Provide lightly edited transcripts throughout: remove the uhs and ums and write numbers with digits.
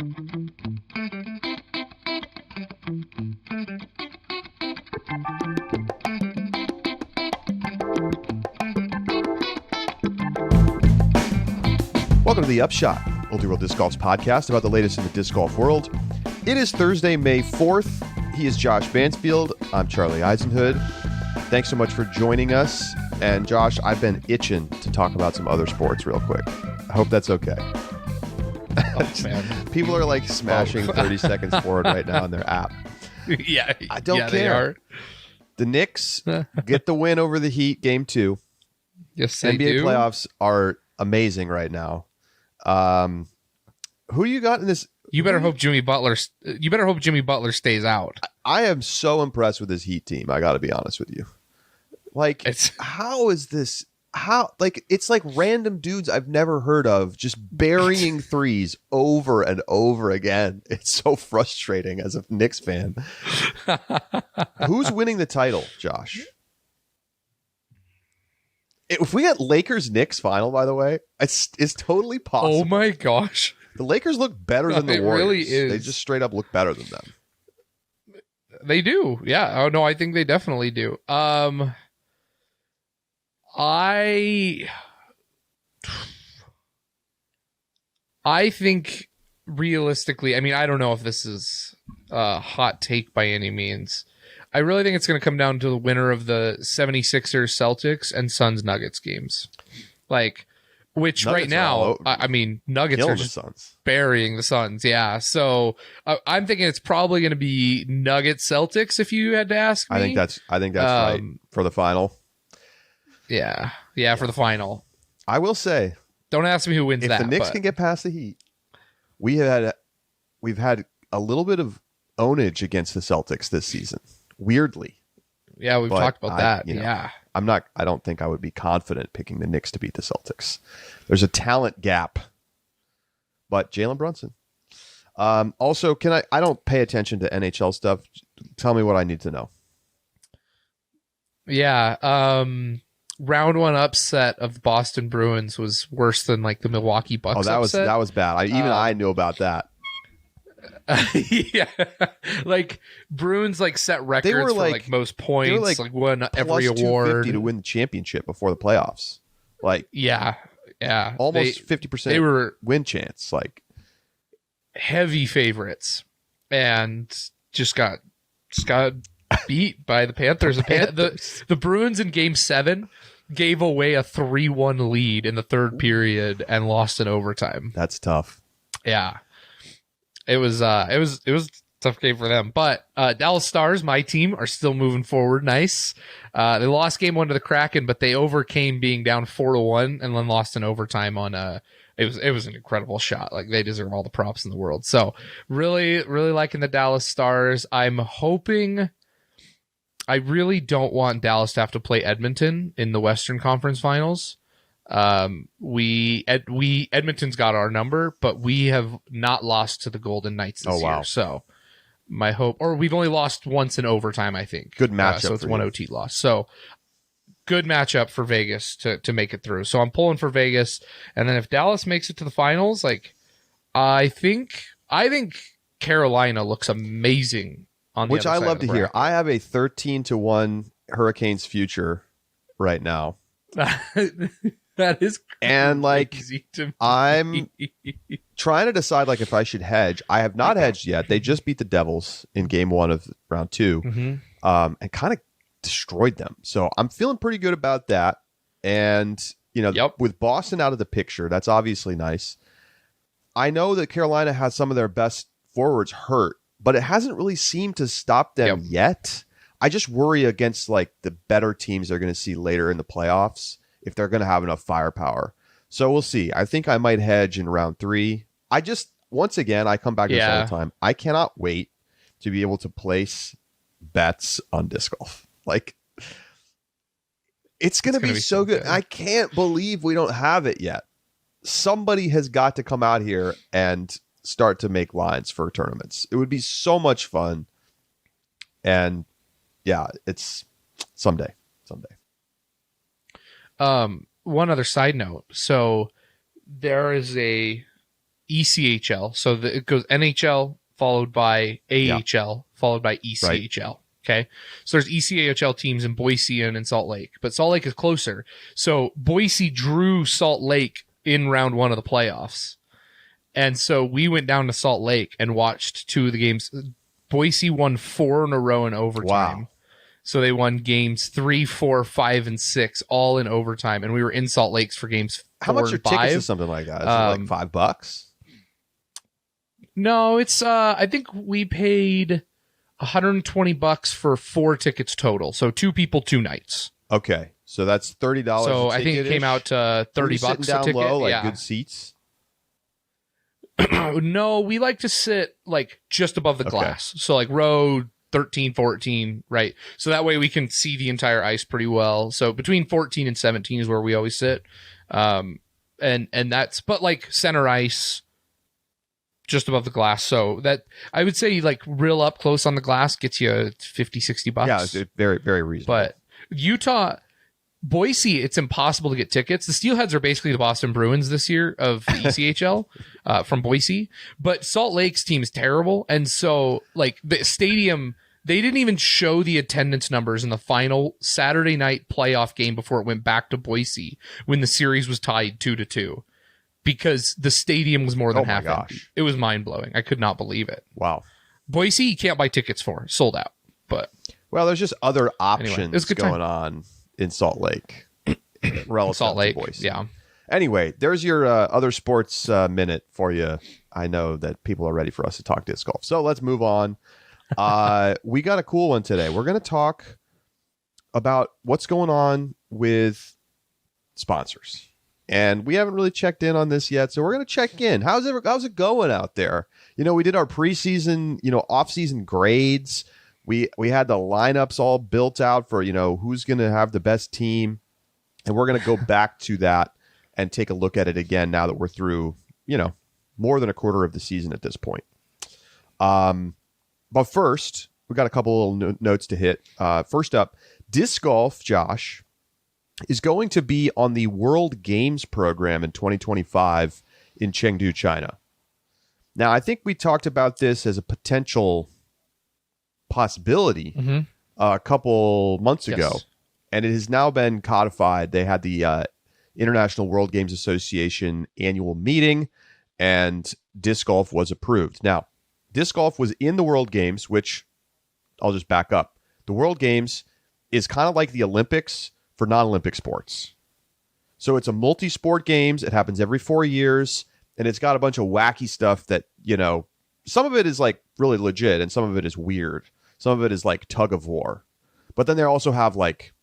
Welcome to the Upshot, Oldie World Disc Golf's podcast about the latest in the disc golf world. It is Thursday, May 4th. He is Josh Mansfield. I'm Charlie Eisenhood. Thanks so much for joining us. And Josh, I've been itching to talk about some other sports real quick. I hope that's okay. Oh, man. People are like smashing 30 seconds forward right now in their app. Yeah, I don't care. They are. The Knicks get the win over the Heat, game 2. Yes, they NBA do. playoffs are amazing right now. Who you got in this? You better hope Jimmy Butler. You better hope Jimmy Butler stays out. I am so impressed with this Heat team. I got to be honest with you. Like, how is this? It's like random dudes I've never heard of just burying threes over and over again. It's so frustrating as a Knicks fan. Who's winning the title, Josh? If we get Lakers-Knicks final, by the way, it's totally possible. Oh my gosh. The Lakers look better than the Warriors. Really is. They just straight up look better than them. They do. Yeah. Oh no, I think they definitely do. I think realistically, I mean, I don't know if this is a hot take by any means. I really think it's going to come down to the winner of the 76ers Celtics and Suns Nuggets games. Which Nuggets right now, I mean, Nuggets are just burying the Suns. Yeah. So I'm thinking it's probably going to be Nuggets Celtics if you had to ask me. I think that's right for the final. Yeah. Yeah, for the final. I will say, don't ask me who wins that. If the Knicks can get past the Heat, we've had a little bit of ownage against the Celtics this season. Weirdly. Yeah, we've talked about that. Yeah. I don't think I would be confident picking the Knicks to beat the Celtics. There's a talent gap. But Jalen Brunson. Also, I don't pay attention to NHL stuff. Tell me what I need to know. Yeah. Round 1 upset of Boston Bruins was worse than like the Milwaukee Bucks. Oh, upset. that was bad. I knew about that. Yeah, like Bruins set records for most points, they were won every award. 250 to win the championship before the playoffs. Yeah, almost 50%. They were win chance, heavy favorites, and just got beat by the Panthers. The Bruins in Game 7 gave away a 3-1 lead in the third period and lost in overtime. That's tough. Yeah. It was a tough game for them, but Dallas Stars, my team, are still moving forward. Nice. They lost game 1 to the Kraken, but they overcame being down 4-1 and then lost in overtime on it was an incredible shot. They deserve all the props in the world. So really, really liking the Dallas Stars. I'm hoping. I really don't want Dallas to have to play Edmonton in the Western Conference Finals. Edmonton's got our number, but we have not lost to the Golden Knights this year. So my hope, or we've only lost once in overtime, I think. Good matchup. So it's one OT loss. So good matchup for Vegas to make it through. So I'm pulling for Vegas. And then if Dallas makes it to the finals, I think Carolina looks amazing on the which other I side love of the to hear. bracket. I have a 13-1 Hurricanes future right now. That is crazy to me. I'm trying to decide if I should hedge. I have not hedged yet. They just beat the Devils in game 1 of round 2, and kind of destroyed them. So I'm feeling pretty good about that. And with Boston out of the picture, that's obviously nice. I know that Carolina has some of their best forwards hurt, but it hasn't really seemed to stop them yet. I just worry against the better teams they're going to see later in the playoffs if they're going to have enough firepower. So we'll see. I think I might hedge in round 3. Once again, I come back to this all the time. I cannot wait to be able to place bets on disc golf. It's going to be so good. I can't believe we don't have it yet. Somebody has got to come out here and start to make lines for tournaments. It would be so much fun. And yeah, it's someday. One other side note. So there is a ECHL. So it goes NHL followed by AHL followed by ECHL. Right. Okay. So there's ECHL teams in Boise and in Salt Lake, but Salt Lake is closer. So Boise drew Salt Lake in round 1 of the playoffs. And so we went down to Salt Lake and watched 2 of the games. Boise won 4 in a row in overtime. Wow. So they won games 3, 4, 5, and 6, all in overtime. And we were in Salt Lakes for games 4 How much and are 5. tickets to something like that? Is it like $5? No, it's I think we paid $120 for 4 tickets total. So 2 people, 2 nights. Okay. So that's $30. So I think it came out to $30 down a ticket. Low, like good seats. No, we like to sit like just above the glass. So like row 13, 14, right? So that way we can see the entire ice pretty well. So between 14 and 17 is where we always sit. And that's, but like center ice, just above the glass. So that I would say like real up close on the glass gets you $50, $60. Yeah, it's very, very reasonable. But Utah, Boise, it's impossible to get tickets. The Steelheads are basically the Boston Bruins this year of the ECHL from Boise. But Salt Lake's team is terrible. And so like the stadium, they didn't even show the attendance numbers in the final Saturday night playoff game before it went back to Boise when the series was tied 2-2. Because the stadium was more than half empty. It was mind-blowing. I could not believe it. Wow. Boise, you can't buy tickets for. Sold out. But well, there's just other options going on in Salt Lake. Relative Salt Lake, to Boise. yeah. Anyway, there's your other sports minute for you. I know that people are ready for us to talk disc golf. So let's move on. We got a cool one today. We're going to talk about what's going on with sponsors. And we haven't really checked in on this yet, so we're going to check in. How's it going out there? You know, we did our preseason, off-season grades. We had the lineups all built out for, who's going to have the best team. And we're going to go back to that and take a look at it again now that we're through, more than a quarter of the season at this point. But first, we got a couple little notes to hit. First up, disc golf, Josh, is going to be on the World Games program in 2025 in Chengdu, China. Now, I think we talked about this as a potential possibility a couple months ago, and it has now been codified. They had the International World Games Association annual meeting, and disc golf was approved. Now, disc golf was in the World Games, which I'll just back up. The World Games is kind of like the Olympics for non-Olympic sports. So it's a multi-sport games. It happens every 4 years, and it's got a bunch of wacky stuff that, some of it is like really legit and some of it is weird. Some of it is like tug of war. But then they also have like,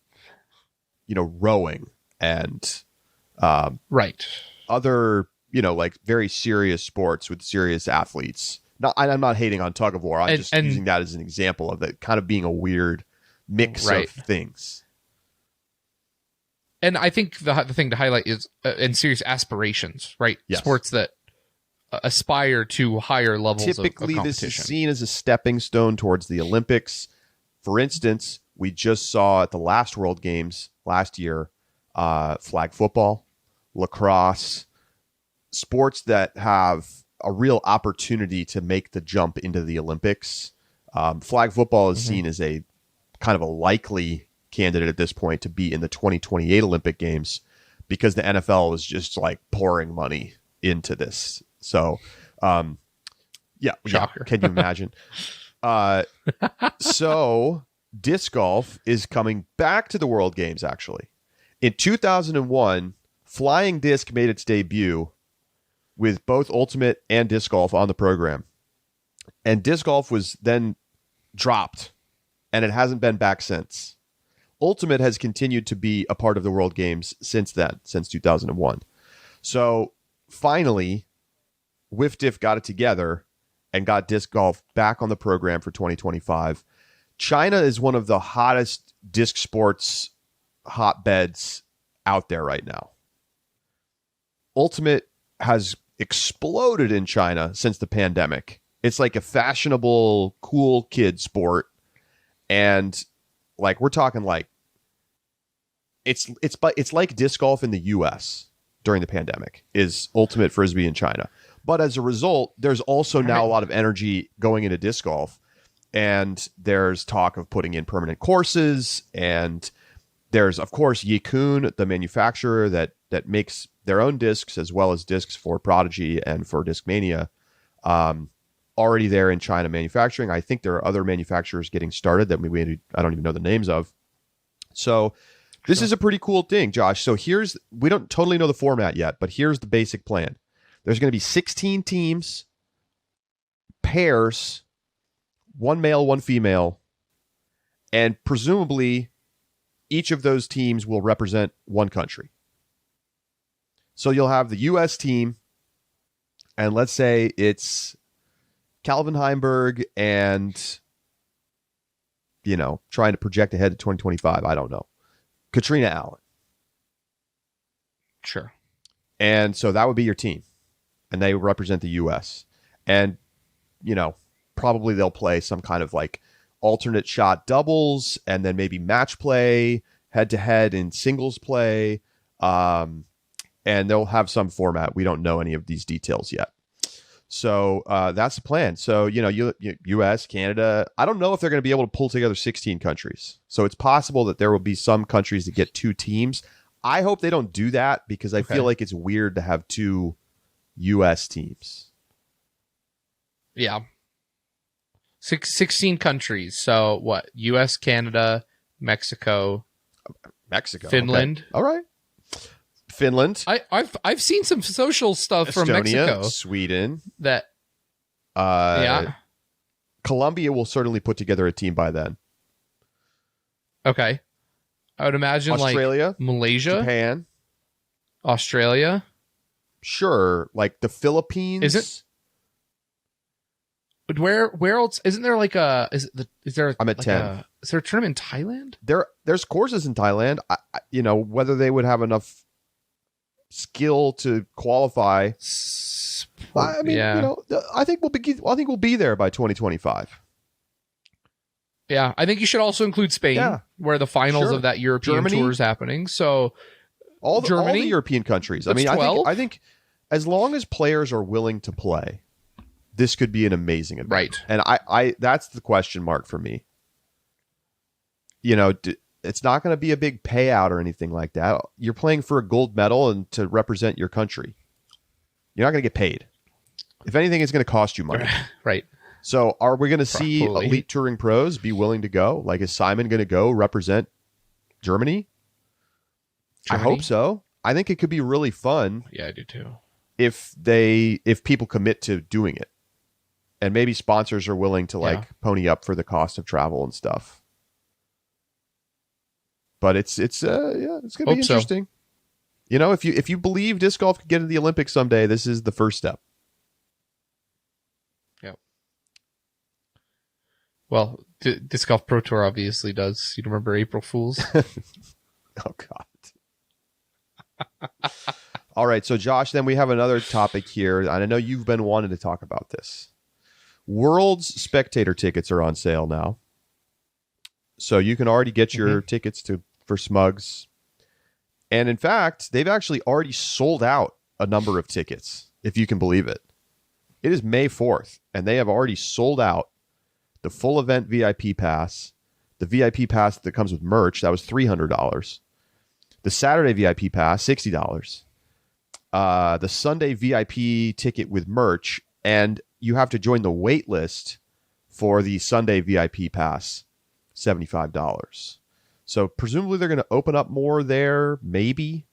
rowing and other, like very serious sports with serious athletes. Now, I'm not hating on tug of war. I'm just using that as an example of it kind of being a weird mix of things. And I think the thing to highlight is in serious aspirations, right? Yes. Sports that aspire to higher levels Typically, of competition. this is seen as a stepping stone towards the Olympics. For instance, we just saw at the last World Games last year, flag football, lacrosse, sports that have a real opportunity to make the jump into the Olympics. Flag football is seen as a kind of a likely candidate at this point to be in the 2028 Olympic Games because the NFL is just like pouring money into this. So, Shocker. Can you imagine? So disc golf is coming back to the World Games, actually. In 2001, flying disc made its debut with both ultimate and disc golf on the program. And disc golf was then dropped, and it hasn't been back since. Ultimate has continued to be a part of the World Games since then, since 2001. So finally, WIFDIF got it together and got disc golf back on the program for 2025. China is one of the hottest disc sports hotbeds out there right now. Ultimate has exploded in China since the pandemic. It's like a fashionable, cool kid sport. And like we're talking like it's like disc golf in the US during the pandemic is ultimate frisbee in China. But as a result, there's also now a lot of energy going into disc golf. And there's talk of putting in permanent courses. And there's, of course, Yikun, the manufacturer that makes their own discs as well as discs for Prodigy and for Discmania, already there in China manufacturing. I think there are other manufacturers getting started that I don't even know the names of. So this is a pretty cool thing, Josh. So we don't totally know the format yet, but here's the basic plan. There's going to be 16 teams, pairs, one male, one female, and presumably each of those teams will represent one country. So you'll have the U.S. team, and let's say it's Calvin Heimberg and, trying to project ahead to 2025. I don't know. Katrina Allen. Sure. And so that would be your team. And they represent the U.S. And, probably they'll play some kind of like alternate shot doubles and then maybe match play, head-to-head in singles play. And they'll have some format. We don't know any of these details yet. So that's the plan. So, U.S., Canada, I don't know if they're going to be able to pull together 16 countries. So it's possible that there will be some countries that get 2 teams. I hope they don't do that because I feel like it's weird to have 2 U.S. teams. Yeah. 16 countries. So what? U.S., Canada, Mexico, Finland. Okay. All right. Finland. I've seen some social stuff Estonia, from Mexico. Sweden. That yeah. Colombia will certainly put together a team by then. Okay. I would imagine Australia, like Malaysia, Japan, Australia. Sure, like the Philippines. Is it? But where else? Isn't there like a? Is there? I'm at like 10. Is there a tournament in Thailand? There's courses in Thailand. Whether they would have enough skill to qualify. I mean, I think we'll be there by 2025 Yeah, I think you should also include Spain, where the finals of that European tour is happening. So all the European countries. I mean, 12? I think as long as players are willing to play, this could be an amazing event. Right. And I that's the question mark for me. It's not going to be a big payout or anything like that. You're playing for a gold medal and to represent your country. You're not going to get paid. If anything, it's going to cost you money. Right. So are we going to see elite touring pros be willing to go? Like, is Simon going to go represent Germany? I hope so. I think it could be really fun. Yeah, I do too. If people commit to doing it. And maybe sponsors are willing to pony up for the cost of travel and stuff. But it's going to be interesting. So. If you believe disc golf could get into the Olympics someday, this is the first step. Yep. Well, Disc Golf Pro Tour obviously does. You remember April Fools? Oh, God. All right. So, Josh, then we have another topic here. And I know you've been wanting to talk about this. World's Spectator tickets are on sale now. So you can already get your tickets for Smugs. And in fact, they've actually already sold out a number of tickets, if you can believe it. It is May 4th, and they have already sold out the full event VIP pass, the VIP pass that comes with merch, that was $300. The Saturday VIP pass, $60. The Sunday VIP ticket with merch, and you have to join the wait list for the Sunday VIP pass, $75. So presumably they're going to open up more there, maybe.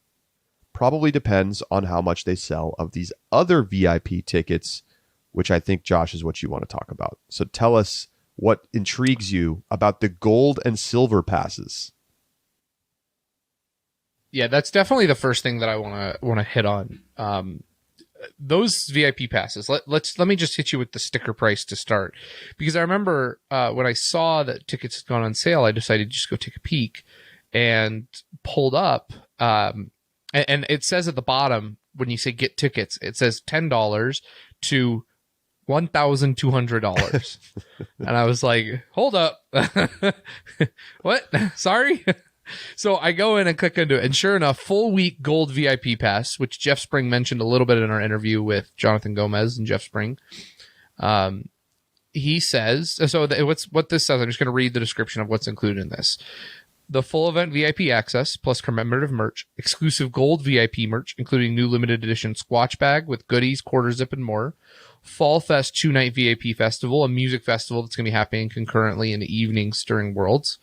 Probably depends on how much they sell of these other VIP tickets, which I think, Josh, is what you want to talk about. So tell us what intrigues you about the gold and silver passes. Yeah, that's definitely the first thing that I want to hit on. Those VIP passes. Let me just hit you with the sticker price to start, because I remember when I saw that tickets had gone on sale, I decided to just go take a peek and pulled up. And it says at the bottom when you say get tickets, it says $10 to $1,200, and I was like, hold up, what? Sorry. So I go in and click into it, and sure enough, full week gold VIP pass, which Jeff Spring mentioned a little bit in our interview with Jonathan Gomez and Jeff Spring. He says, what this says, I'm just going to read the description of what's included in this. The full event VIP access plus commemorative merch, exclusive gold VIP merch, including new limited edition Squatch bag with goodies, quarter zip, and more. Fall Fest 2-night VIP festival, a music festival that's going to be happening concurrently in the evenings during Worlds.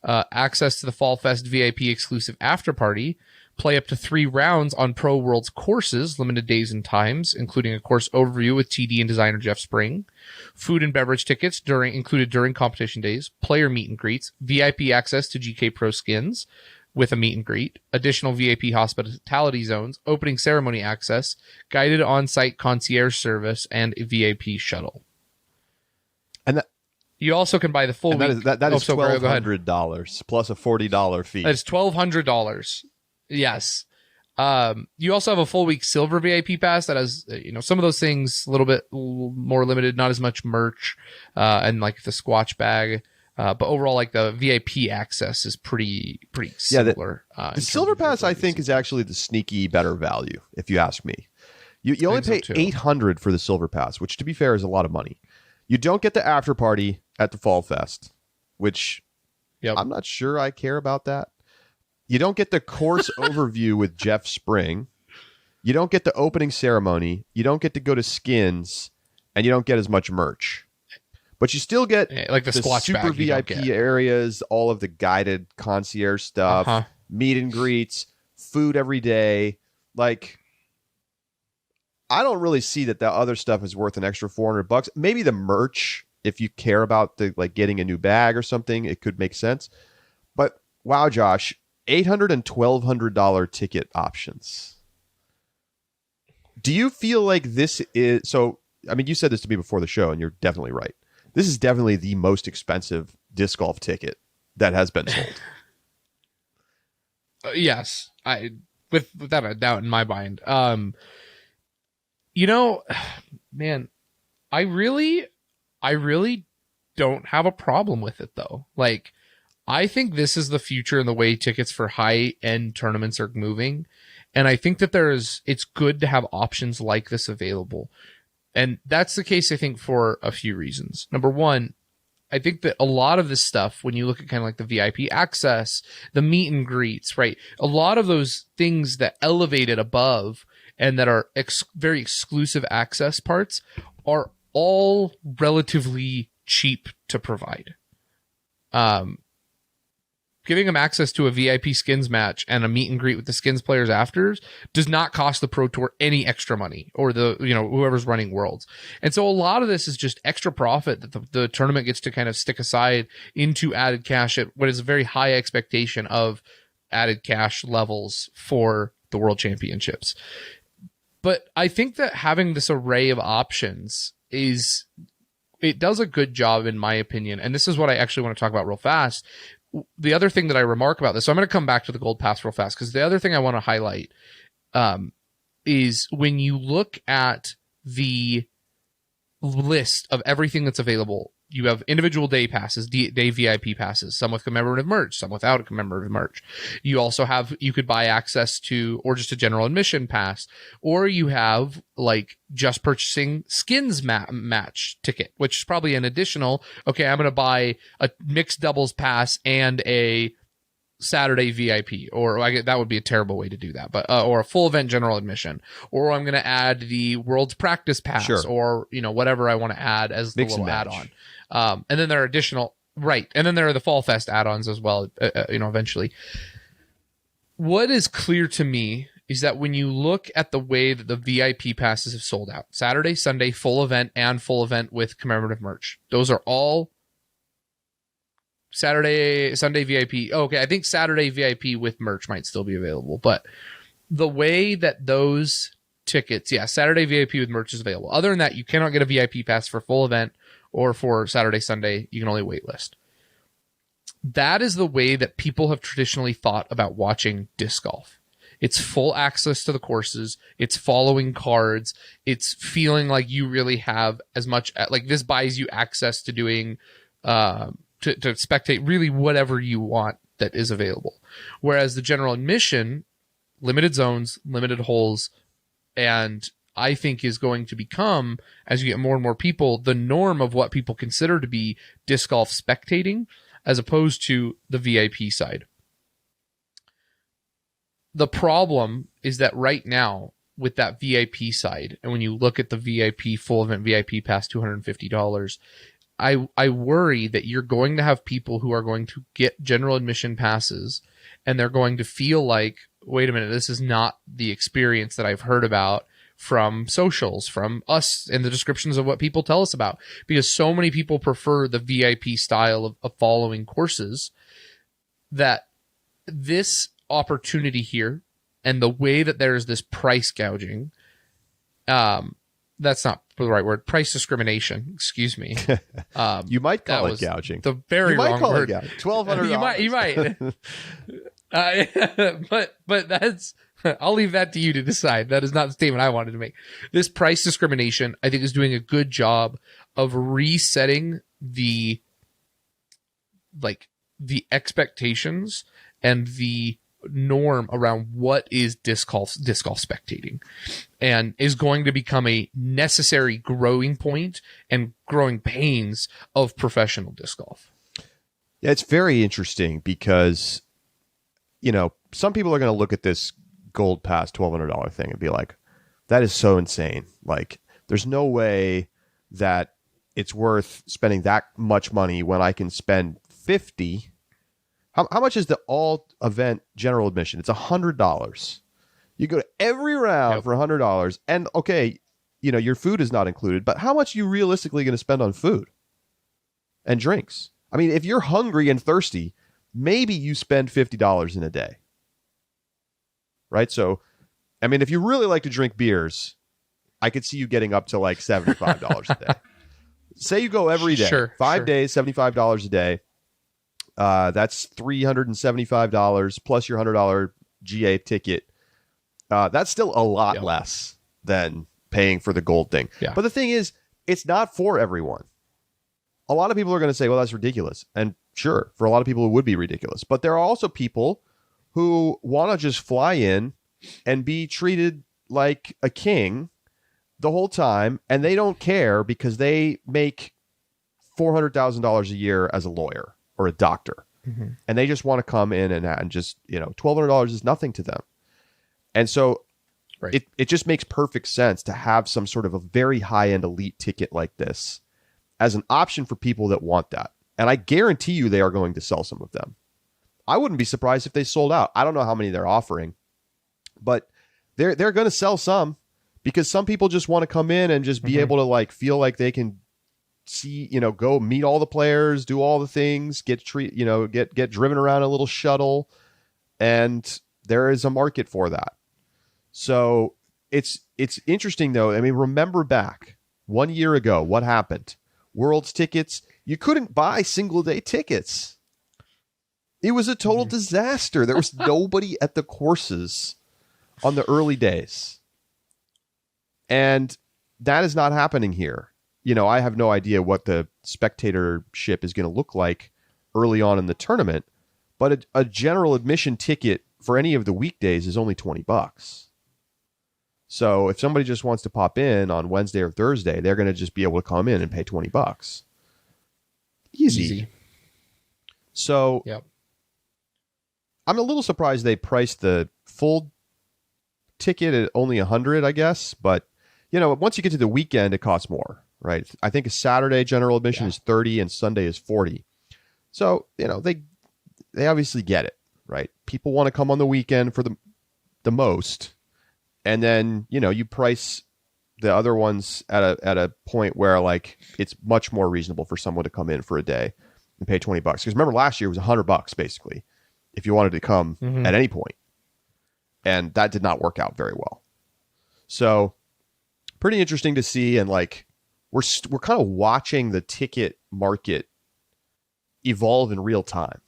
Access to the Fall Fest VIP exclusive after party. Play up to 3 rounds on Pro Worlds courses, limited days and times, including a course overview with TD and designer Jeff Spring. Food and beverage tickets included during competition days. Player meet and greets. VIP access to GK Pro skins with a meet and greet. Additional VIP hospitality zones. Opening ceremony access. Guided on-site concierge service. And a VIP shuttle. And you also can buy the full week. That is $1,200 plus a $40 fee. That's $1,200. Yes. You also have a full week silver VIP pass that has, some of those things a little bit more limited, not as much merch, and like the Squatch bag. But overall, like the VIP access is pretty similar. The silver pass, I think, is actually the sneaky better value, if you ask me. You only pay $800 for the silver pass, which to be fair is a lot of money. You don't get the after party at the Fall Fest, which I'm not sure I care about that. You don't get the course overview with Jeff Spring. You don't get the opening ceremony. You don't get to go to skins, and you don't get as much merch. But you still get like the Squatch super bag VIP areas, all of the guided concierge stuff, meet and greets, food every day. Like, I don't really see that the other stuff is worth an extra $400. Maybe the merch, if you care about the getting a new bag or something, it could make sense. But wow, Josh. $800 and $1,200 ticket options. Do you feel like this is... So, I mean, you said this to me before the show, and you're definitely right. This is definitely the most expensive disc golf ticket that has been sold. Yes. Without a doubt in my mind. Man, I really don't have a problem with it, though. Like... I think this is the future and the way tickets for high-end tournaments are moving. And I think that it's good to have options like this available. And that's the case, I think, for a few reasons. Number one, I think that a lot of this stuff, when you look at kind of like the VIP access, the meet and greets, right? A lot of those things that elevate it above and that are very exclusive access parts are all relatively cheap to provide. Giving them access to a VIP skins match and a meet and greet with the skins players afters does not cost the Pro Tour any extra money or whoever's running Worlds. And so a lot of this is just extra profit that the tournament gets to kind of stick aside into added cash at what is a very high expectation of added cash levels for the World Championships. But I think that having this array of options it does a good job, in my opinion. And this is what I actually want to talk about real fast. The other thing that I remark about this, so I'm going to come back to the gold pass real fast, because the other thing I want to highlight is when you look at the list of everything that's available, you have individual day passes, day VIP passes, some with commemorative merch, some without commemorative merch. You also you could buy access to, or just a general admission pass, or you have like just purchasing skins match ticket, which is probably an additional, okay, I'm going to buy a mixed doubles pass and a Saturday VIP, or that would be a terrible way to do that, but or a full event general admission, or I'm going to add the World's practice pass, sure, or whatever I want to add as the little add-on. And then there are additional, right, and then there are the Fall Fest add-ons as well. Eventually, what is clear to me is that when you look at the way that the VIP passes have sold out, Saturday, Sunday, full event, and full event with commemorative merch, those are all Saturday, Sunday VIP. Okay, I think Saturday VIP with merch might still be available, but the way that those tickets, Saturday VIP with merch is available. Other than that, you cannot get a VIP pass for full event or for Saturday, Sunday. You can only waitlist. That is the way that people have traditionally thought about watching disc golf. It's full access to the courses. It's following cards. It's feeling like you really have as much, like this buys you access to doing, to spectate really whatever you want that is available. Whereas the general admission, limited zones, limited holes, and I think is going to become, as you get more and more people, the norm of what people consider to be disc golf spectating, as opposed to the VIP side. The problem is that right now, with that VIP side, and when you look at the VIP full event VIP pass, $250, I worry that you're going to have people who are going to get general admission passes, and they're going to feel like, wait a minute, this is not the experience that I've heard about from socials, from us, and the descriptions of what people tell us about, because so many people prefer the VIP style of following courses, that this opportunity here and the way that there is this price gouging, that's not the right word, price discrimination, excuse me. You might call it gouging. The very wrong word. $1,200. You might. But that's, I'll leave that to you to decide. That is not the statement I wanted to make. This price discrimination, I think, is doing a good job of resetting the expectations and the norm around what is disc golf spectating, and is going to become a necessary growing point and growing pains of professional disc golf. Yeah, it's very interesting because, some people are going to look at this Gold Pass $1,200 thing and be like, that is so insane. Like, there's no way that it's worth spending that much money when I can spend $50. How much is the all event general admission? It's $100. You go to every round for $100, and okay, your food is not included, but how much are you realistically going to spend on food and drinks? I mean, if you're hungry and thirsty, maybe you spend $50 in a day, right? So, I mean, if you really like to drink beers, I could see you getting up to like $75 a day. Say you go every day, 5 days, $75 a day. That's $375 plus your $100 GA ticket. That's still a lot less than paying for the gold thing. Yeah. But the thing is, it's not for everyone. A lot of people are going to say, well, that's ridiculous. And sure, for a lot of people, it would be ridiculous. But there are also people who want to just fly in and be treated like a king the whole time. And they don't care because they make $400,000 a year as a lawyer or a doctor. Mm-hmm. And they just want to come in and just, $1,200 is nothing to them. And so it just makes perfect sense to have some sort of a very high-end elite ticket like this as an option for people that want that. And I guarantee you they are going to sell some of them. I wouldn't be surprised if they sold out. I don't know how many they're offering, but they're going to sell some because some people just want to come in and just be able to feel like they can see, go meet all the players, do all the things, get driven around a little shuttle, and there is a market for that. So it's interesting though. I mean, remember back 1 year ago, what happened? World's tickets, you couldn't buy single day tickets. It was a total disaster. There was nobody at the courses on the early days. And that is not happening here. I have no idea what the spectatorship is going to look like early on in the tournament, but a general admission ticket for any of the weekdays is only $20. So if somebody just wants to pop in on Wednesday or Thursday, they're going to just be able to come in and pay $20. Easy. So I'm a little surprised they priced the full ticket at only $100, I guess. But, once you get to the weekend, it costs more. Right. I think a Saturday general admission is $30 and Sunday is $40. So, they obviously get it, right? People want to come on the weekend for the most. And then, you price the other ones at a point where it's much more reasonable for someone to come in for a day and pay $20. Because remember last year it was $100 basically if you wanted to come at any point. And that did not work out very well. So pretty interesting to see. And we're kind of watching the ticket market evolve in real time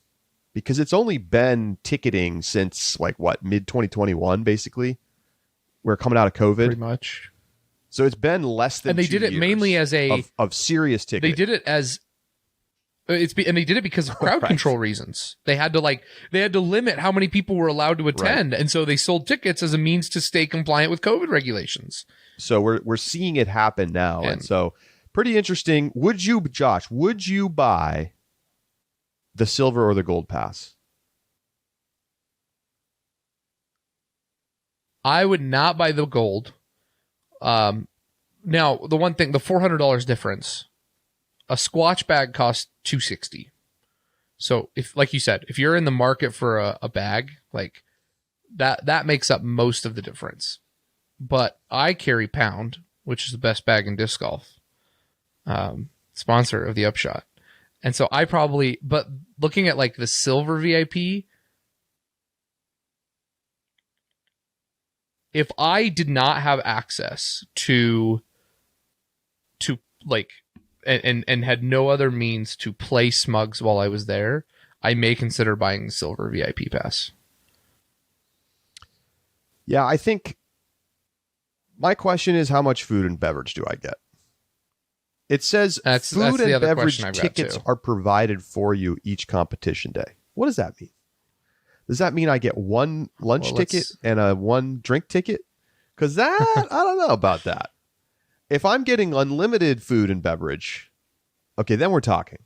because it's only been ticketing since mid 2021, basically. We're coming out of COVID. Pretty much. So it's been less than 2 years. And they did it mainly as of serious ticketing. They did it as And they did it because of crowd control reasons. They had to limit how many people were allowed to attend, and so they sold tickets as a means to stay compliant with COVID regulations. So we're seeing it happen now, and so pretty interesting. Josh, would you buy the silver or the gold pass? I would not buy the gold. Now, the one thing, the $400 difference, a Squatch bag costs $260. So if, like you said, if you're in the market for a bag, like that makes up most of the difference. But I carry Pound, which is the best bag in disc golf, sponsor of the Upshot. And so but looking at like the silver VIP, if I did not have access to like, and had no other means to play Smugs while I was there, I may consider buying the silver VIP pass. Yeah, I think my question is, how much food and beverage do I get? It says food and beverage tickets are provided for you each competition day. What does that mean? Does that mean I get one lunch ticket and a one drink ticket? Because that, I don't know about that. If I'm getting unlimited food and beverage, okay, then we're talking.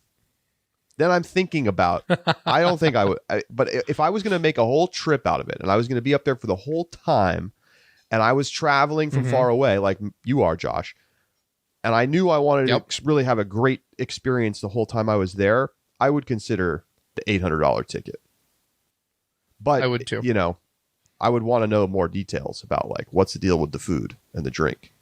Then I'm thinking about, I don't think I would, but if I was going to make a whole trip out of it and I was going to be up there for the whole time and I was traveling from far away like you are, Josh, and I knew I wanted to really have a great experience the whole time I was there, I would consider the $800 ticket. But I would too. You know, I would want to know more details about like what's the deal with the food and the drink.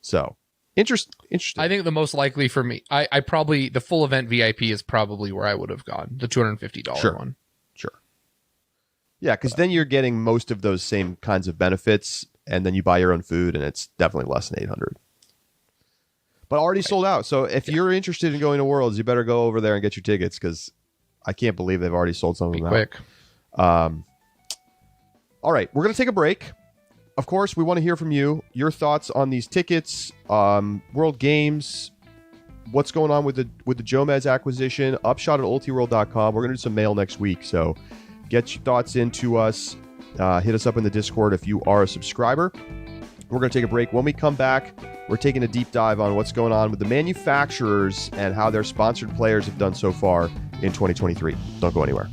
So interesting. I think the most likely for me, I probably, the full event VIP is probably where I would have gone, the $250 one. Sure. Yeah, because then you're getting most of those same kinds of benefits, and then you buy your own food, and it's definitely less than $800. But already sold out. So if you're interested in going to Worlds, you better go over there and get your tickets, because I can't believe they've already sold some of them quick. Out. All right, we're going to take a break. Of course, we want to hear from you, your thoughts on these tickets, World Games, what's going on with the Jomez acquisition, Upshot at ultiworld.com. We're going to do some mail next week, so get your thoughts into us. Hit us up in the Discord if you are a subscriber. We're going to take a break. When we come back, we're taking a deep dive on what's going on with the manufacturers and how their sponsored players have done so far in 2023. Don't go anywhere.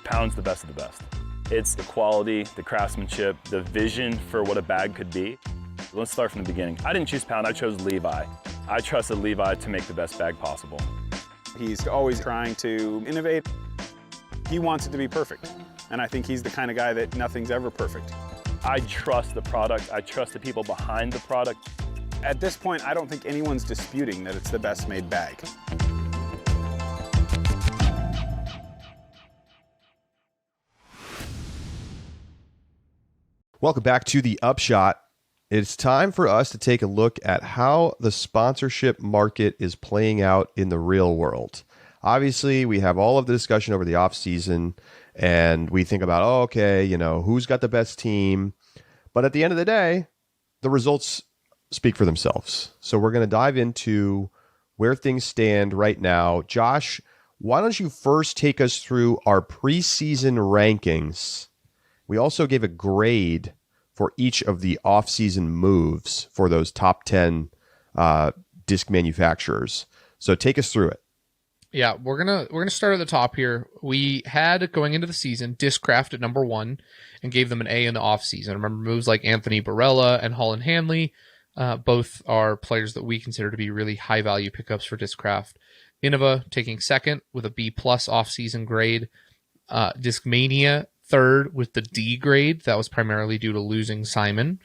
Pound's the best of the best. It's the quality, the craftsmanship, the vision for what a bag could be. Let's start from the beginning. I didn't choose Pound, I chose Levi. I trusted Levi to make the best bag possible. He's always trying to innovate. He wants it to be perfect. And I think he's the kind of guy that nothing's ever perfect. I trust the product. I trust the people behind the product. At this point, I don't think anyone's disputing that it's the best made bag. Welcome back to the Upshot. It's time for us to take a look at how the sponsorship market is playing out in the real world. Obviously, we have all of the discussion over the off season, and we think about, oh, okay, you know, who's got the best team? But at the end of the day, the results speak for themselves. So we're going to dive into where things stand right now. Josh, why don't you first take us through our preseason rankings? We also gave a grade for each of the off-season moves for those top 10 disc manufacturers. So take us through it. Yeah, we're gonna start at the top here. We had, going into the season, Discraft at number 1 and gave them an A in the off-season. Remember, moves like Anthony Barella and Holland Hanley, both are players that we consider to be really high-value pickups for Discraft. Innova taking second with a B+ off-season grade. Discmania third with the D grade. That was primarily due to losing Simon.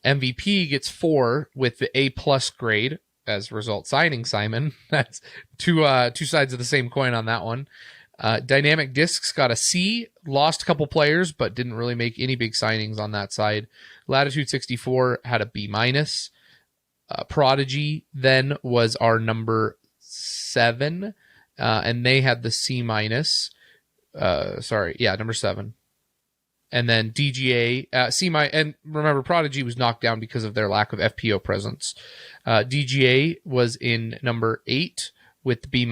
MVP gets 4 with the A+ grade, as a result signing Simon. That's two sides of the same coin on that one. Dynamic Discs got a C, lost a couple players, but didn't really make any big signings on that side. Latitude 64 had a B-. Prodigy then was our number 7, and they had the C-. Number 7. And then DGA, and remember, Prodigy was knocked down because of their lack of FPO presence. DGA was in number 8 with the B-.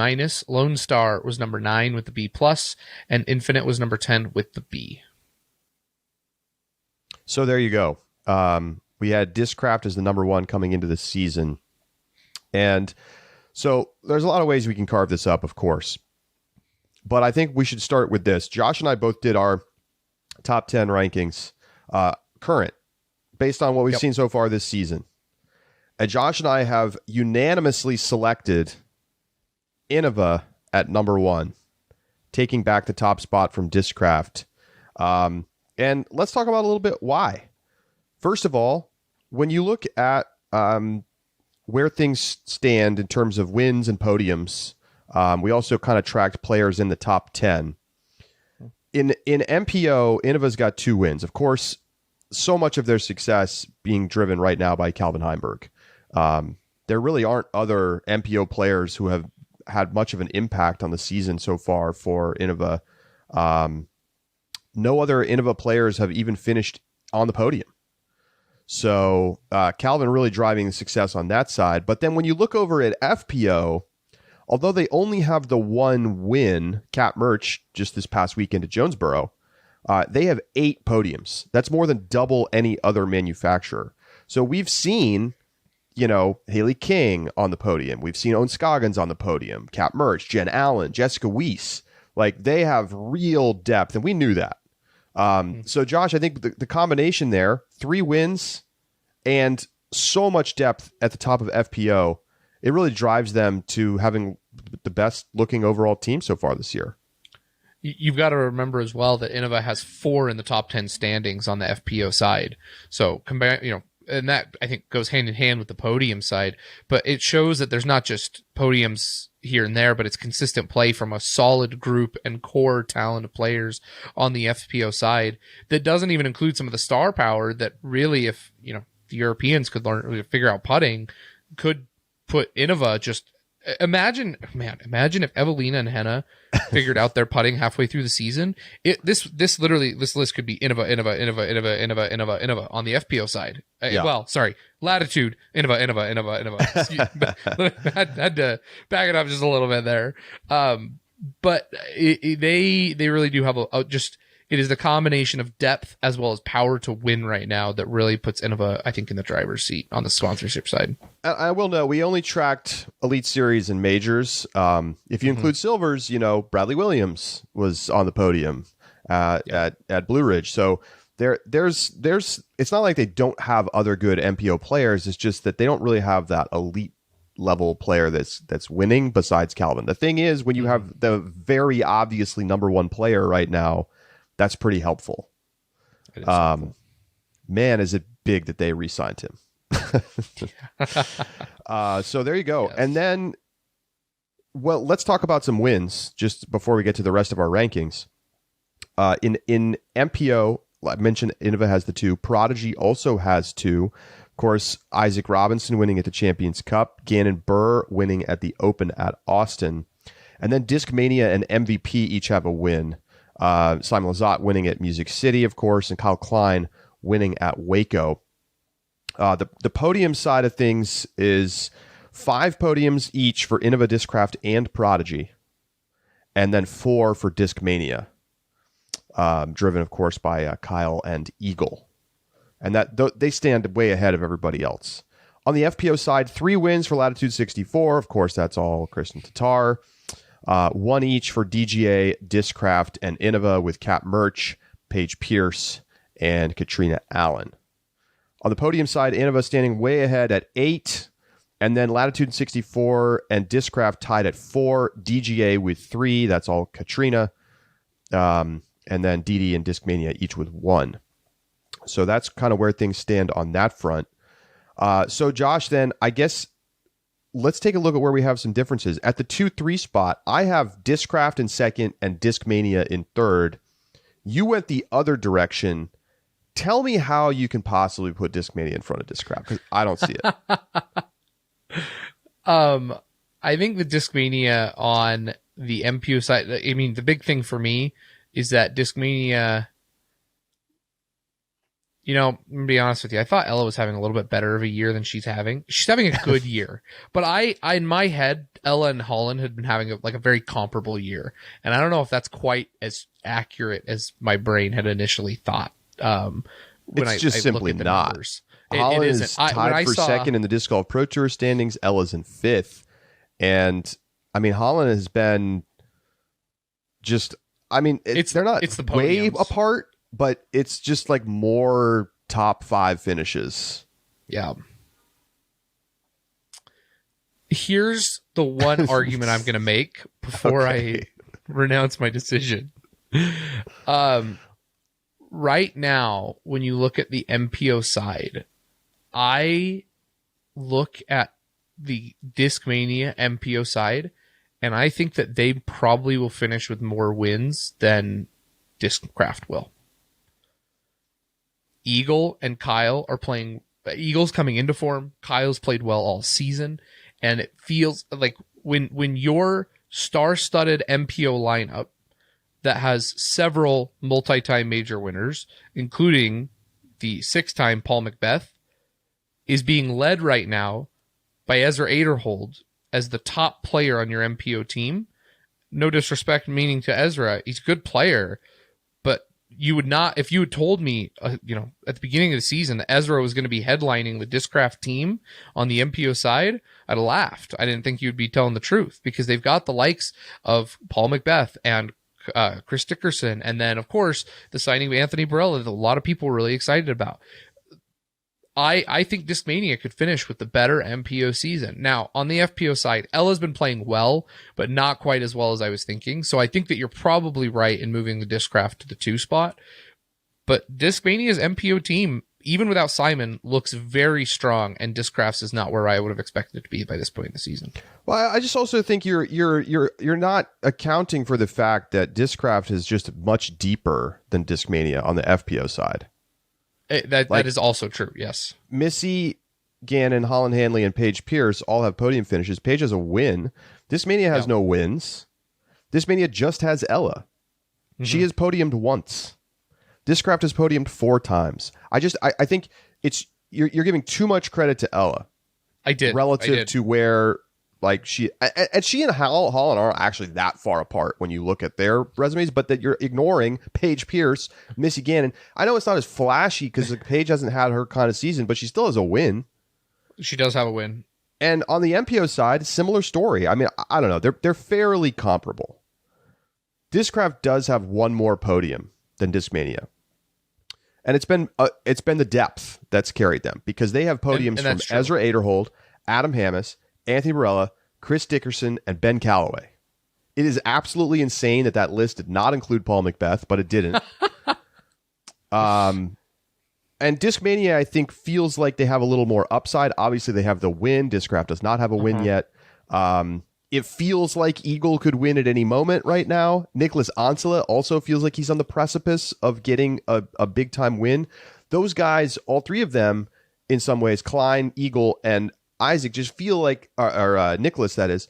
Lone Star was number 9 with the B+, and Infinite was number 10 with the B. So there you go. We had Discraft as the number 1 coming into the season. And so there's a lot of ways we can carve this up, of course. But I think we should start with this. Josh and I both did our top 10 rankings, current, based on what we've seen so far this season. And Josh and I have unanimously selected Innova at number 1, taking back the top spot from Discraft. And let's talk about a little bit why. First of all, when you look at where things stand in terms of wins and podiums, we also kind of tracked players in the top 10. In MPO, Innova's got 2 wins. Of course, so much of their success being driven right now by Calvin Heimberg. There really aren't other MPO players who have had much of an impact on the season so far for Innova. No other Innova players have even finished on the podium. So Calvin really driving the success on that side. But then when you look over at FPO, although they only have the 1 win, Cap Merch, just this past weekend at Jonesboro, they have 8 podiums. That's more than double any other manufacturer. So we've seen, Haley King on the podium. We've seen Owen Scoggins on the podium, Cap Merch, Jen Allen, Jessica Weiss. Like, they have real depth, and we knew that. So, Josh, I think the combination there, 3 wins and so much depth at the top of FPO, it really drives them to having the best looking overall team so far this year. You've got to remember as well that Innova has 4 in the top 10 standings on the FPO side. So, and that I think goes hand in hand with the podium side, but it shows that there's not just podiums here and there, but it's consistent play from a solid group and core talent of players on the FPO side. That doesn't even include some of the star power that really, if the Europeans could figure out putting, could put Innova just. Imagine if Evelina and Henna figured out their putting halfway through the season. This list could be Innova on the FPO side. Well, sorry, Latitude, Innova. Had to back it up just a little bit there. But they really do have it is the combination of depth as well as power to win right now that really puts Innova, I think, in the driver's seat on the sponsorship side. I will note, we only tracked Elite Series and Majors. If you include Silvers, Bradley Williams was on the podium at Blue Ridge. So there's it's not like they don't have other good MPO players. It's just that they don't really have that elite level player that's winning besides Calvin. The thing is, when you have the very obviously number 1 player right now, that's pretty helpful. Man, is it big that they re-signed him. So there you go. Yes. And then, let's talk about some wins just before we get to the rest of our rankings. In MPO, I mentioned Innova has the 2. Prodigy also has 2. Of course, Isaac Robinson winning at the Champions Cup. Gannon Burr winning at the Open at Austin. And then Discmania and MVP each have a win. Simon Lizotte winning at Music City, of course, and Kyle Klein winning at Waco. The podium side of things is 5 podiums each for Innova, Discraft, and Prodigy, and then 4 for Discmania, driven, of course, by Kyle and Eagle. And that they stand way ahead of everybody else. On the FPO side, 3 wins for Latitude 64. Of course, that's all Kristen Tatar. 1 each for DGA, Discraft, and Innova with Cap Merch, Paige Pierce, and Katrina Allen. On the podium side, Innova standing way ahead at 8, and then Latitude 64 and Discraft tied at 4, DGA with 3, that's all Katrina, and then DD and Discmania each with 1. So that's kind of where things stand on that front. So Josh, then I guess let's take a look at where we have some differences. At the 2-3 spot, I have Discraft in second and Discmania in third. You went the other direction. Tell me how you can possibly put Discmania in front of Discraft, because I don't see it. I think the Discmania on the MPO side, I mean, the big thing for me is that Discmania I'm gonna be honest with you. I thought Ella was having a little bit better of a year than she's having. She's having a good year, but I in my head, Ella and Holland had been having a very comparable year, and I don't know if that's quite as accurate as my brain had initially thought. It's just simply not. Numbers. Holland it is isn't. tied for second in the Disc Golf Pro Tour standings. Ella's in fifth, and I mean Holland has been just. I mean, they're not it's the way podiums. apart, but it's just like more top 5 finishes. Yeah. Here's the one argument I'm going to make before I renounce my decision. Right now, when you look at the MPO side, I look at the Discmania MPO side, and I think that they probably will finish with more wins than Discraft will. Eagle and Kyle are playing. Eagle's coming into form. Kyle's played well all season, and it feels like when your star-studded MPO lineup that has several multi-time major winners, including the 6-time Paul Macbeth, is being led right now by Ezra Aderhold as the top player on your MPO team. No disrespect meaning to Ezra, he's a good player, but you would not, if you had told me, at the beginning of the season that Ezra was going to be headlining the Discraft team on the MPO side, I'd have laughed. I didn't think you'd be telling the truth, because they've got the likes of Paul Macbeth and Chris Dickerson, and then of course the signing of Anthony Barella that a lot of people were really excited about. I think Discmania could finish with the better MPO season. Now, on the FPO side, Ella's been playing well, but not quite as well as I was thinking. So I think that you're probably right in moving the Discraft to the 2 spot. But Discmania's MPO team, even without Simon, looks very strong, and Discraft's is not where I would have expected it to be by this point in the season. Well, I just also think you're not accounting for the fact that Discraft is just much deeper than Discmania on the FPO side. That is also true, yes. Missy Gannon, Holland Hanley, and Paige Pierce all have podium finishes. Paige has a win. Discmania has no wins. Discmania just has Ella. Mm-hmm. She has podiumed once. Discraft has podiumed 4 times. I think it's you're giving too much credit to Ella. Relative to where she and Holland aren't actually that far apart when you look at their resumes, but that you're ignoring Paige Pierce, Missy Gannon. I know it's not as flashy because Paige hasn't had her kind of season, but she still has a win. She does have a win. And on the MPO side, similar story. I mean, I don't know. They're fairly comparable. Discraft does have one more podium than Discmania. And it's been the depth that's carried them, because they have podiums from Ezra Aderhold, Adam Hammis, Anthony Barella, Chris Dickerson, and Ben Calloway. It is absolutely insane that list did not include Paul Macbeth, but it didn't. And Discmania, I think, feels like they have a little more upside. Obviously, they have the win. Discraft does not have a win yet. It feels like Eagle could win at any moment right now. Nicholas Ansela also feels like he's on the precipice of getting a big-time win. Those guys, all 3 of them, in some ways, Klein, Eagle, and Isaac, just feel like, or Nicholas, that is,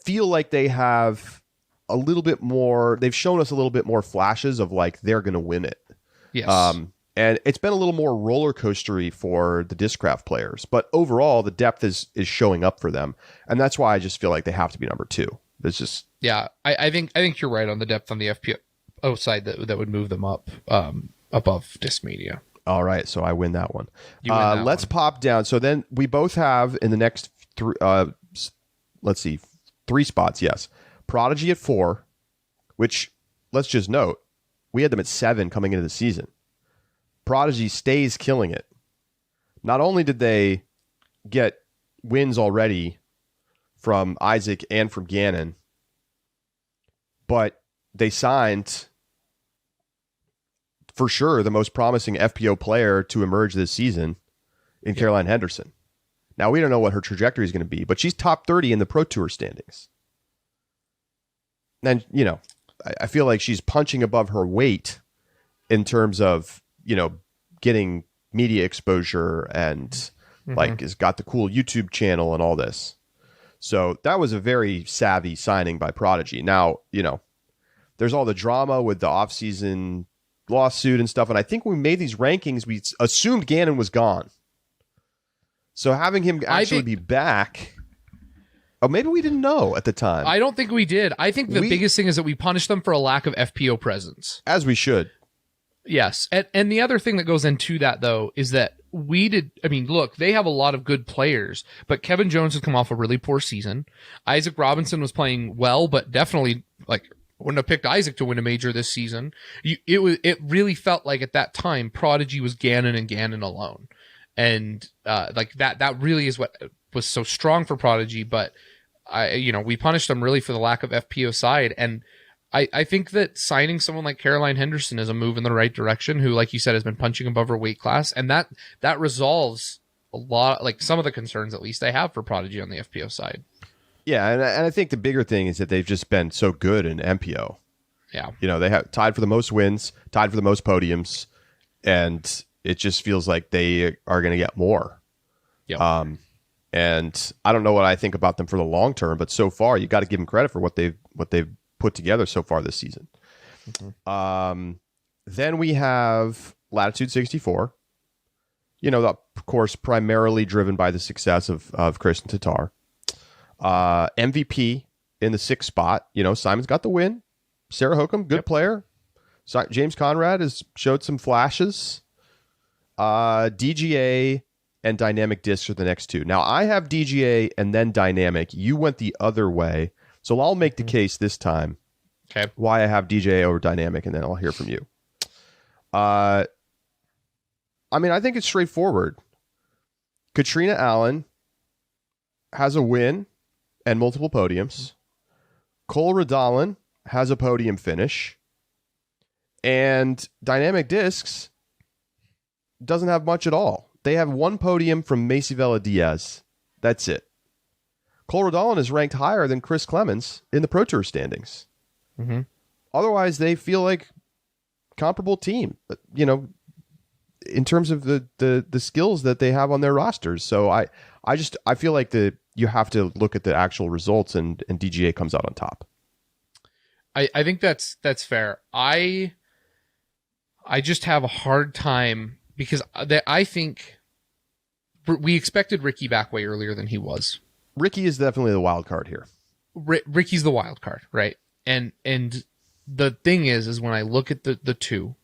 feel like they have a little bit more, they've shown us a little bit more flashes of they're going to win it. Yes. And it's been a little more roller coastery for the Discraft players, but overall the depth is showing up for them, and that's why I just feel like they have to be number 2. It's just I think you're right on the depth on the FPO side that would move them up above Discmania. All right, so I win that one. Let's pop down. So then we both have in the next 3 spots. Yes, Prodigy at 4, which let's just note we had them at 7 coming into the season. Prodigy stays killing it. Not only did they get wins already from Isaac and from Gannon, but they signed, for sure, the most promising FPO player to emerge this season in Caroline Henderson. Now, we don't know what her trajectory is going to be, but she's top 30 in the Pro Tour standings. And, I feel like she's punching above her weight in terms of, getting media exposure and has got the cool YouTube channel and all this. So that was a very savvy signing by Prodigy. Now, there's all the drama with the offseason lawsuit and stuff. And I think when we made these rankings, we assumed Gannon was gone. So having him actually be back, maybe we didn't know at the time. I don't think we did. I think the biggest thing is that we punished them for a lack of FPO presence. As we should. Yes. And the other thing that goes into that, though, is that look, they have a lot of good players, but Kevin Jones has come off a really poor season. Isaac Robinson was playing well, but definitely, wouldn't have picked Isaac to win a major this season. It really felt like at that time, Prodigy was Gannon and Gannon alone. And that really is what was so strong for Prodigy, but we punished them really for the lack of FPO side. And I think that signing someone like Caroline Henderson is a move in the right direction, who, like you said, has been punching above her weight class. And that resolves a lot, some of the concerns, at least I have for Prodigy on the FPO side. Yeah. And I think the bigger thing is that they've just been so good in MPO. Yeah. They have tied for the most wins, tied for the most podiums, and it just feels like they are going to get more. Yeah. And I don't know what I think about them for the long term, but so far you got to give them credit for what they've put together so far this season. Mm-hmm. Then we have Latitude 64. Of course, primarily driven by the success of Kristen Tatar. MVP in the 6th spot. Simon's got the win. Sarah Hookham, good player. James Conrad has showed some flashes. DGA and Dynamic Discs are the next two. Now, I have DGA and then Dynamic. You went the other way. So I'll make the case this time. Okay. Why I have DGA over Dynamic, and then I'll hear from you. I think it's straightforward. Katrina Allen has a win and multiple podiums. Cole Radalin has a podium finish. And Dynamic Discs doesn't have much at all. They have one podium from Macy Vela Diaz. That's it. Cole Radalin is ranked higher than Chris Clemens in the Pro Tour standings. Mm-hmm. Otherwise, they feel like comparable team, in terms of the skills that they have on their rosters. So I feel like you have to look at the actual results, and DGA comes out on top. I think that's fair. I just have a hard time because I think we expected Ricky back way earlier than he was. Ricky is definitely the wild card here. Ricky's the wild card, right? And the thing is when I look at the two,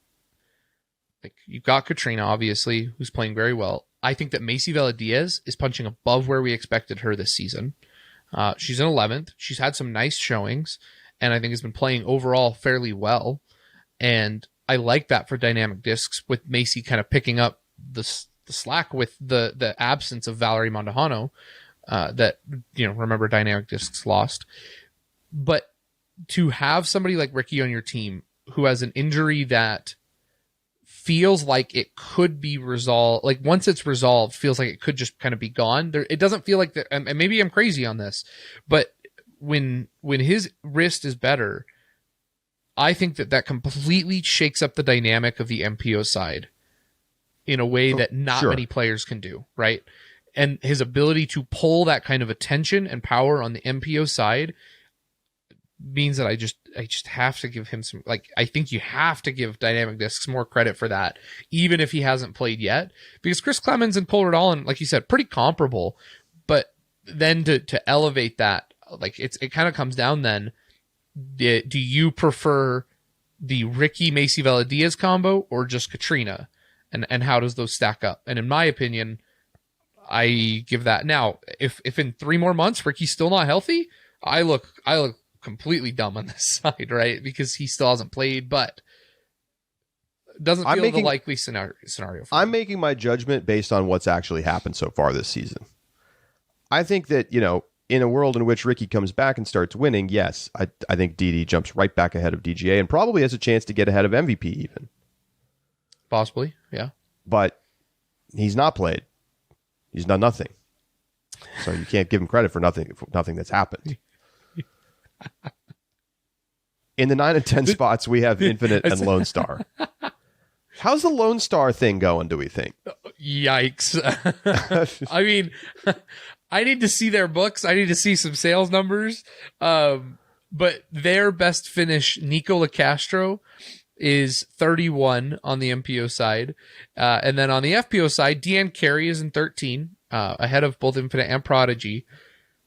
you've got Katrina, obviously, who's playing very well. I think that Macy Vela Diaz is punching above where we expected her this season. She's in 11th. She's had some nice showings, and I think has been playing overall fairly well. And I like that for Dynamic Discs, with Macy kind of picking up the slack with the absence of Valerie Mondahano. That, remember, Dynamic Discs lost. But to have somebody like Ricky on your team who has an injury that feels like it could be resolved, once it's resolved, feels like it could just kind of be gone. It doesn't feel like that, and maybe I'm crazy on this, but when his wrist is better, I think that completely shakes up the dynamic of the MPO side in a way that not many players can do, right? And his ability to pull that kind of attention and power on the MPO side means that I just have to give him some, I think you have to give Dynamic Discs more credit for that, even if he hasn't played yet, because Chris Clemens and Cole Radalin, like you said, pretty comparable, but then to elevate that, it kind of comes down then, do you prefer the Ricky Macy Vela Diaz combo or just Katrina, and how does those stack up? And in my opinion, I give that. Now, if in 3 more months Ricky's still not healthy, I look completely dumb on this side, right? Because he still hasn't played, but doesn't feel the likely scenario for I'm making my judgment based on what's actually happened so far this season. I think that, in a world in which Ricky comes back and starts winning, yes, I think DD jumps right back ahead of DGA and probably has a chance to get ahead of MVP even. Possibly, yeah. But he's not played. He's done nothing. So you can't give him credit for nothing that's happened. In the 9 and 10 spots, we have Infinite and Lone Star. How's the Lone Star thing going, do we think? Yikes. I mean, I need to see their books. I need to see some sales numbers. But their best finish, Nico LaCastro, is 31 on the MPO side. And then on the FPO side, Deanne Carey is in 13, ahead of both Infinite and Prodigy.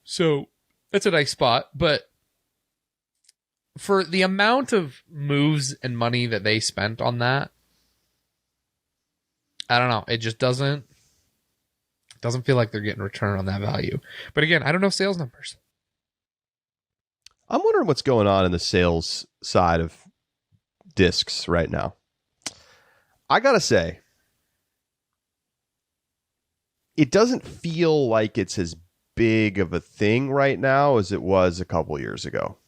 So that's a nice spot. But for the amount of moves and money that they spent on that, I don't know. It just doesn't feel like they're getting return on that value. But again, I don't know sales numbers. I'm wondering what's going on in the sales side of discs right now. I gotta say, it doesn't feel like it's as big of a thing right now as it was a couple years ago,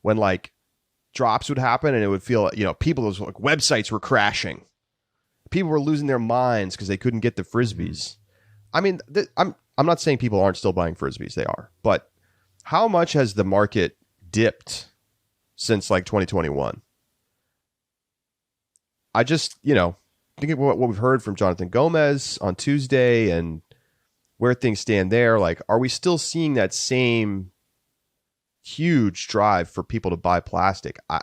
when like drops would happen and it would feel, people, those like websites were crashing. People were losing their minds because they couldn't get the Frisbees. I mean, I'm not saying people aren't still buying Frisbees. They are. But how much has the market dipped since like 2021? I just, think of what we've heard from Jonathan Gomez on Tuesday and where things stand there. Like, are we still seeing that same huge drive for people to buy plastic? I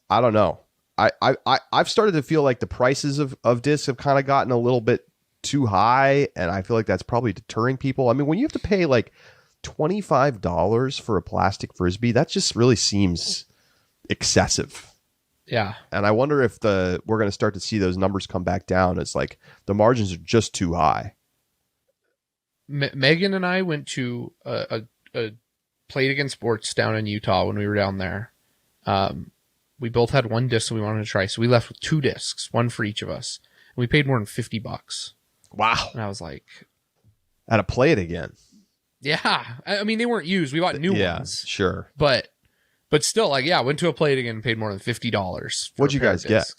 don't know. I've started to feel like the prices of discs have kind of gotten a little bit too high, and I feel like that's probably deterring people. I mean, when you have to pay like $25 for a plastic Frisbee, that just really seems excessive. Yeah. And I wonder if we're going to start to see those numbers come back down. It's like the margins are just too high. Megan and I went to a Play It Again Sports down in Utah when we were down there. We both had one disc that we wanted to try, so we left with 2 discs, one for each of us. And we paid more than $50. Wow. And I was like, "Had to Play It Again." Yeah. I mean, they weren't used. We bought new ones. Sure. But still, like, yeah, went to a Play It Again and paid more than $50. What'd you guys get?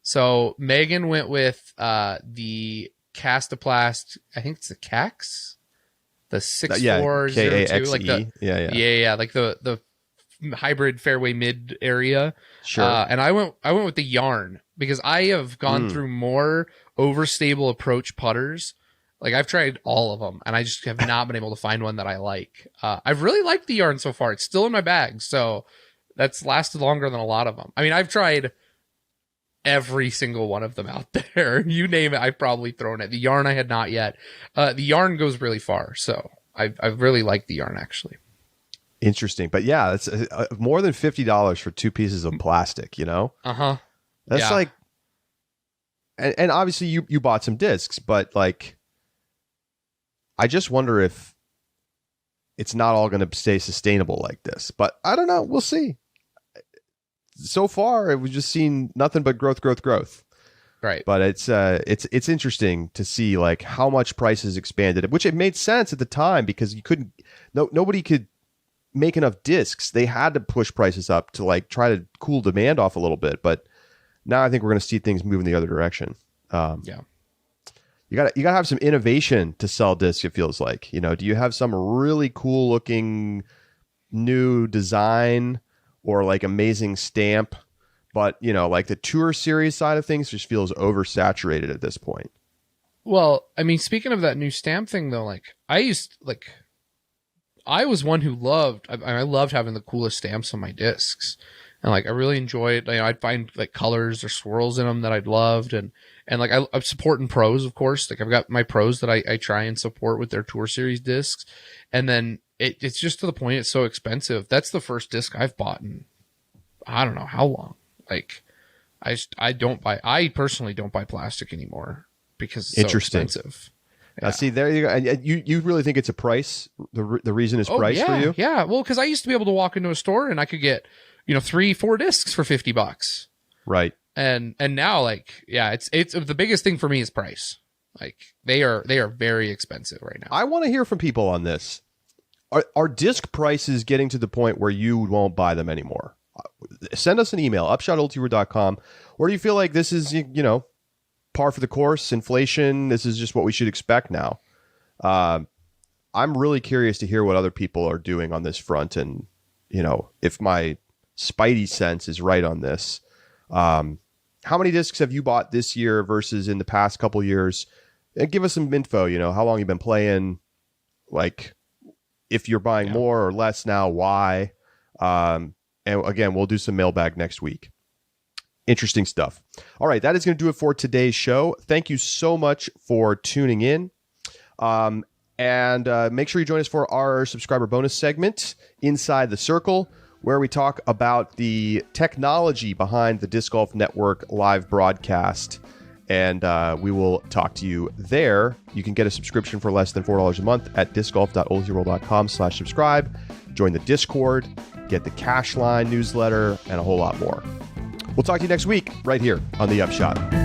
So Megan went with the Castaplast, I think it's the CAX, the 6402, like the like the hybrid fairway mid area. Sure. And I went with the Yarn because I have gone through more overstable approach putters. Like, I've tried all of them and I just have not been able to find one that I like. I've really liked the Yarn so far. It's still in my bag, so that's lasted longer than a lot of them. I mean, I've tried every single one of them out there. You name it, I've probably thrown it. The Yarn I had not yet. The Yarn goes really far, so I've really liked the Yarn, actually. Interesting. But yeah, it's more than $50 for 2 pieces of plastic, Uh-huh. That's like, and obviously you bought some discs, but like, I just wonder if it's not all going to stay sustainable like this. But I don't know. We'll see. So far, we've just seen nothing but growth. Right. But it's interesting to see like how much prices expanded, which it made sense at the time because nobody could make enough discs. They had to push prices up to like try to cool demand off a little bit. But now I think we're going to see things move in the other direction. Yeah. You gotta have some innovation to sell discs. It feels like, do you have some really cool looking new design or like amazing stamp, but like the tour series side of things just feels oversaturated at this point. Well, I mean, speaking of that new stamp thing though, like I was one who I loved having the coolest stamps on my discs. And like, I really enjoyed, I'd find like colors or swirls in them that I'd loved. And like, I'm supporting pros, of course. Like, I've got my pros that I try and support with their Tour Series discs. And then it's just to the point it's so expensive. That's the first disc I've bought in, I don't know how long. Like, I personally don't buy plastic anymore because it's so expensive. Now, see, there you go. And you really think it's a price? The reason is price for you? Yeah. Well, because I used to be able to walk into a store and I could get 3-4 discs for $50. Right. And now, like, yeah, it's the biggest thing for me is price. Like, they are very expensive right now. I want to hear from people on this. Are disc prices getting to the point where you won't buy them anymore? Send us an email, upshot@oldtour.com. Or do you feel like this is, par for the course, inflation, this is just what we should expect now? I'm really curious to hear what other people are doing on this front, and if my spidey sense is right on this. How many discs have you bought this year versus in the past couple years? And give us some info, how long you've been playing, like if you're buying more or less now, why? And again, we'll do some mailbag next week. interesting stuff. All right, that is going to do it for today's show. Thank you so much for tuning in. And make sure you join us for our subscriber bonus segment, Inside the Circle, where we talk about the technology behind the Disc Golf Network live broadcast. And we will talk to you there. You can get a subscription for less than $4 a month at discgolf.oldseyworld.com/subscribe. Join the Discord, get the Cash Line newsletter, and a whole lot more. We'll talk to you next week right here on The Upshot.